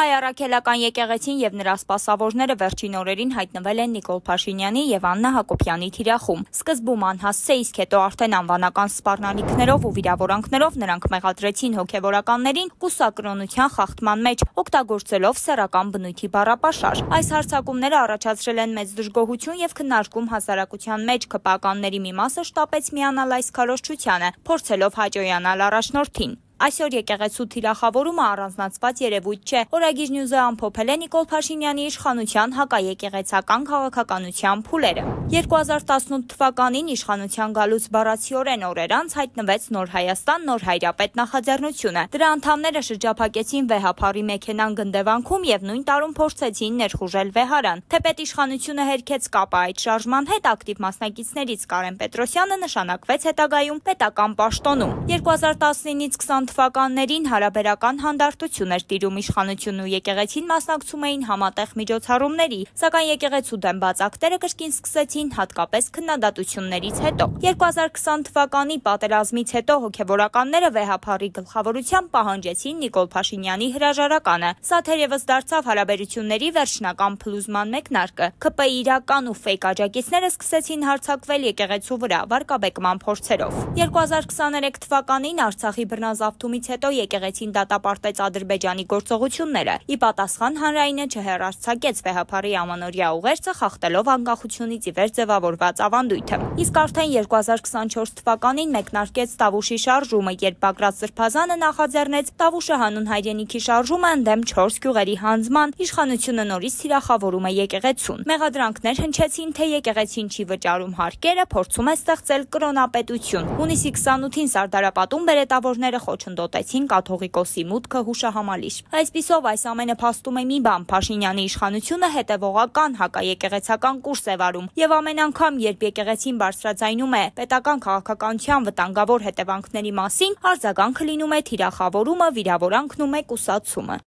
Հայ առաքելական եկեղեցին եւ նրա սպասավորները վերջին օրերին հայտնվել են Նիկոլ Փաշինյանի եւ Աննա Հակոբյանի թիրախում։ Սկզբում անհասցե, իսկ հետո արդեն անվանական սպառնալիքներով ու վիրավորանքներով նրանք մեղադրեցին հոգեվորականներին կուսակրոնության խախտման մեջ, օգտագործելով սեռական բնույթի բառապաշար։ Այս հարձակումները առաջացրել են մեծ դժգոհություն եւ քննարկում հասարակության մեջ ԿՊԱ-կանների մի մասը շտապեց միանալ այս քարոզչությանը, փորձելով հաջողանալ առաջնորդին։ Այսօր եկեղեցու թիրախավորումը առանձնացված երևույթ չէ։ Օրագիր Նյուզը ամփոփել է Նիկոլ Փաշինյանի իշխանության հակաեկեղեցական քաղաքականության փուլերը։ 2018 թվականին իշխանության գալուց բառացիորեն օրեր անց հայտնվեց Նոր Հայաստան, Նոր Հայրապետ նախաձեռնությունը։ Դրա անդամները շրջափակեցին վեհափառի մեքենան Գնդեվանքում եւ նույն տարում փորձեցին ներխուժել Վեհարան։ Թեպետ իշխանությունը հերքեց կապը այդ շարժման հետ, ակտիվ մասնակիցներից Կարեն Պետրոսյանը նշանակվեց հետագայում պետական պաշտոնում։ 2019-ից 20 թվականներին հարաբերական հանդարտություն էր տիրում, իշխանությունն ու եկեղեցին մասնակցում էին համատեղ միջոցառումների, սակայն եկեղեցու դեմ բաց ակտերը կրկին սկսեցին հատկապես քննադատություններից հետո։ 2020 թվականի պատերազմից հետո հոգեվորականները վեհափառի գլխավորությամբ պահանջեցին Նիկոլ Փաշինյանի հրաժարականը։ Սա թերևս դարձավ հարաբերությունների վերջնական փլուզման մեկնարկը։ ՔՊ-ի իրական ու ֆեյք աջակիցները սկսեցին հարձակվել եկեղեցու վրա վարկաբեկման փորձերով։ 2023 թվականին Արցախի բռնազավթումից հետո եկեղեցին դատապարտեց Ադրբեջանի գործողությունները։ Ի պատասխան հանրայինը չհեռարձակեց վեհափառի ամանորյա ուղերձը, խախտելով անկախությունից ի վեր ձևավորված ավանդույթը։ Իսկ արդեն 2024 թվականին մեկնարկեց Տավուշի շարժումը, երբ Բագրատ Սրբազանը նախաձեռնեց Տավուշը հանուն հայրենիքի շարժումը ընդդեմ 4 գյուղերի հանձնման, իշխանությունը նորից թիրախավորում է եկեղեցուն։ Մեղադրանքներ հնչեցին, թե եկեղեցին չի վճարում հարկերը, փորձում է ստեղծել կրոնապետություն։ Հունիսի 28-ին Սարդարապատում բերետավորները խոչընդոտեցին կաթողիկոսի մուտքը հուշահամալիր։ Այսպիսով այս ամենը փաստում է մի բան՝ Փաշինյանի իշխանությունը հետևողական հակաեկեղեցական կուրս է վարում, եւ ամեն անգամ, երբ եկեղեցին բարձրաձայնում է պետական քաղաքականության վտանգավոր հետևանքների մասին, արձագանքը լինում է թիրախավորումը, վիրավորանքն ու մեկուսացումը։